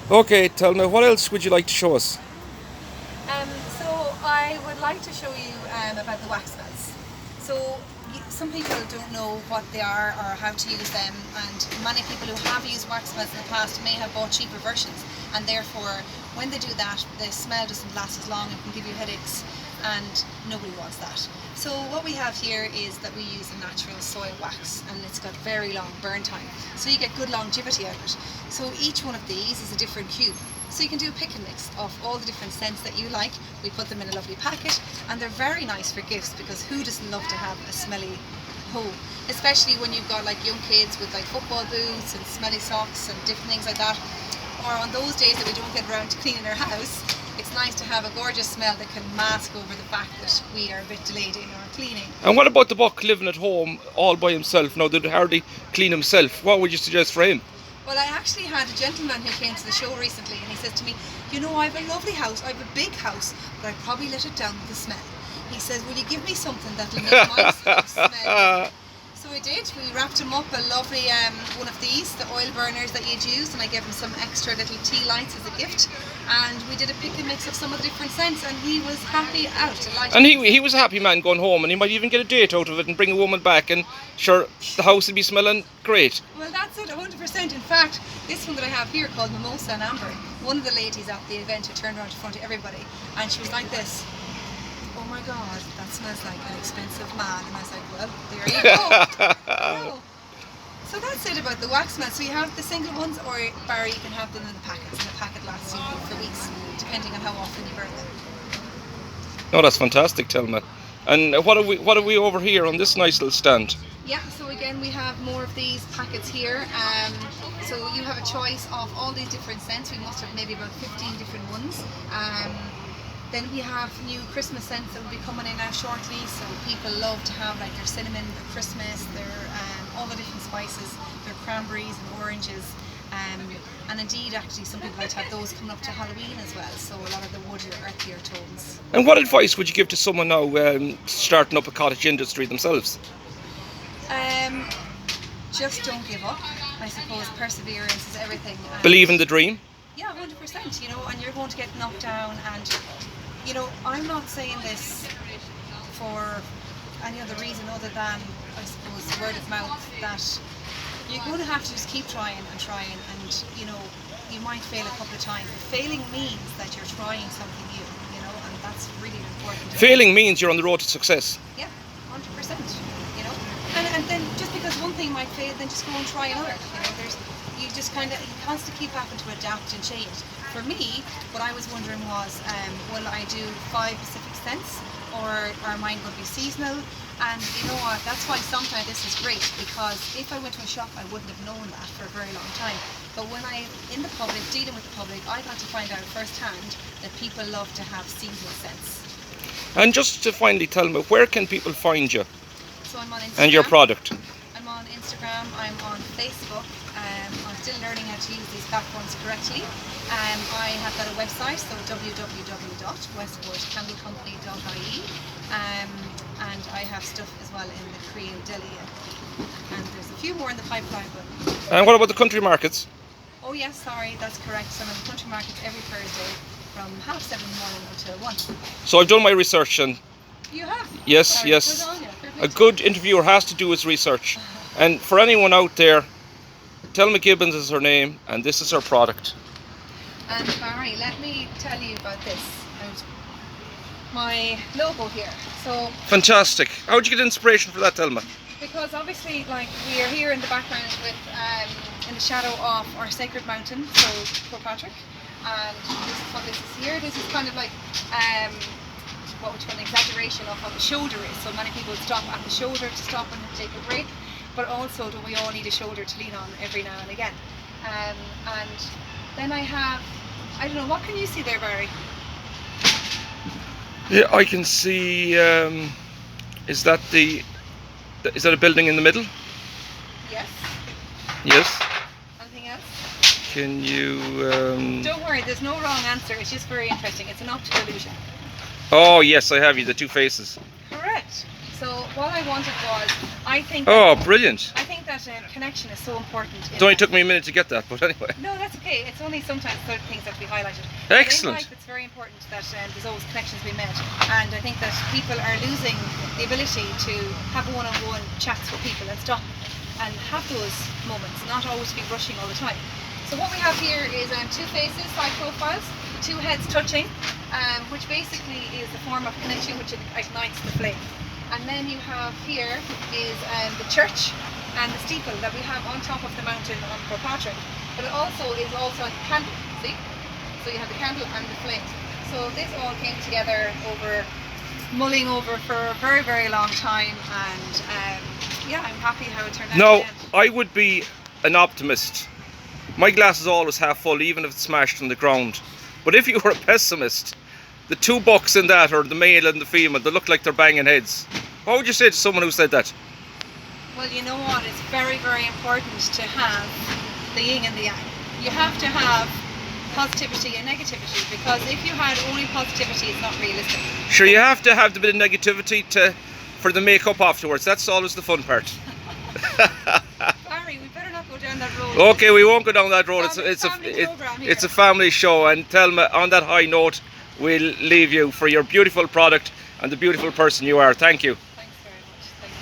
Okay, Thelma, what else would you like to show us? So I would like to show you about the wax melts. So some people don't know what they are or how to use them, and many people who have used wax melts in the past may have bought cheaper versions, and therefore when they do that the smell doesn't last as long and can give you headaches, and nobody wants that. So what we have here is that we use a natural soy wax, and it's got very long burn time, so you get good longevity out of it. So each one of these is a different cube. So you can do a pick and mix of all the different scents that you like. We put them in a lovely packet, and they're very nice for gifts, because who doesn't love to have a smelly home? Especially when you've got like young kids with like football boots and smelly socks and different things like that. Or on those days that we don't get around to cleaning our house, it's nice to have a gorgeous smell that can mask over the fact that we are a bit delayed in our cleaning. And what about the buck living at home all by himself? Now, that hardly clean himself. What would you suggest for him? Well, I actually had a gentleman who came to the show recently, and he says to me, you know, I have a lovely house, I have a big house, but I'd probably let it down with the smell. He says, will you give me something that'll make my house smell? So I did. We wrapped him up a lovely one of these, the oil burners that you'd use, and I gave him some extra little tea lights as a gift. And we did a pick and mix of some of the different scents, and he was happy out. Delighted. And he was a happy man going home, and he might even get a date out of it and bring a woman back, and sure, the house would be smelling great. Well, that's it, 100%. In fact, this one that I have here called Mimosa and Amber, one of the ladies at the event who turned around in front of everybody, and she was like this, oh my God, that smells like an expensive man. And I was like, well, there you go. So that's it about the wax melts. So you have the single ones, or Barry, you can have them in the packets, and the packet lasts you for weeks, depending on how often you burn them. No, that's fantastic, Thelma. And what are we over here on this nice little stand? Yeah, so again we have more of these packets here. So you have a choice of all these different scents. We must have maybe about 15 different ones. Then we have new Christmas scents that will be coming in now shortly. So people love to have like their cinnamon, their Christmas, their all the different spices, their cranberries and oranges. And indeed, actually, some people like to have those coming up to Halloween as well. So a lot of the woodier, earthier tones. And what advice would you give to someone now starting up a cottage industry themselves? Just don't give up. I suppose perseverance is everything. Believe in the dream? Yeah, 100%, you know, and you're going to get knocked down, and, you know, I'm not saying this for any other reason other than, I suppose, word of mouth, that you're going to have to just keep trying, and, you know, you might fail a couple of times, but failing means that you're trying something new, you know, and that's really important. Failing means you're on the road to success. Yeah, 100%, you know, and then just because one thing might fail, then just go and try another, you know, you just kind of, you constantly keep having to adapt and change. For me, what I was wondering was, will I do 5 Pacific scents, or are mine going to be seasonal? And you know what, that's why sometimes this is great, because if I went to a shop I wouldn't have known that for a very long time. But when I'm in the public, dealing with the public, I got to find out firsthand that people love to have seasonal scents. And just to finally tell me, where can people find you So I'm on Instagram. and your product? I'm on Instagram, I'm on Facebook. I'm still learning how to use these platforms correctly. I have got a website, so www.westportcandlecompany.ie, and I have stuff as well in the Korean deli, and there's a few more in the pipeline. But And what about the country markets? oh yes, sorry, that's correct. So I'm in the country market every Thursday from 7:30 in the morning until 1. So I've done my research, and You have? yes, Sorry, yes, good on you. a Perfect. good interviewer has to do his research. And for anyone out there, Thelma Gibbons is her name, and this is her product. And Barry, let me tell you about this. And my logo here. So, Fantastic. How did you get inspiration for that, Thelma? because obviously, like, we are here in the background with, in the shadow of our sacred mountain, so Poor Patrick. And this is what this is here. This is kind of like, what would you call an exaggeration of what the shoulder is. So many people would stop at the shoulder to stop and take a break. But also, do we all need a shoulder to lean on every now and again? And then I have, I don't know, what can you see there, Barry? Yeah, I can see. Is that a building in the middle? Yes. Yes. Anything else? Can you? Don't worry, there's no wrong answer. It's just very interesting. It's an optical illusion. Oh yes, I have you. The two faces. Correct. So what I wanted was, I think Oh, that, brilliant. I think that connection is so important. It only took me a minute to get that, but anyway. No, that's okay. It's only sometimes certain things that have to be highlighted. Excellent. But in life, it's very important that there's always connections being made, and I think that people are losing the ability to have one-on-one chats with people and stop and have those moments, not always be rushing all the time. So what we have here is two faces, side profiles, two heads touching, which basically is a form of connection which ignites the flame. And then you have here is the church and the steeple that we have on top of the mountain on Kirkpatrick. But it also is a candle, see? So you have the candle and the flame. So this all came together over mulling over for a very, very long time, and yeah, I'm happy how it turned out. Now, in the end. I would be an optimist. My glass is always half full, even if it's smashed on the ground. But if you were a pessimist, the two bucks in that, or the male and the female, they look like they're banging heads. What would you say to someone who said that? Well, you know what? It's very, very important to have the yin and the yang. You have to have positivity and negativity, because if you had only positivity, it's not realistic. Sure, you have to have the bit of negativity for the makeup afterwards. That's always the fun part. Barry, we better not go down that road. Okay, we won't go down that road. Program here. It's a family show, and Thelma, on that high note, we'll leave you for your beautiful product and the beautiful person you are. Thank you.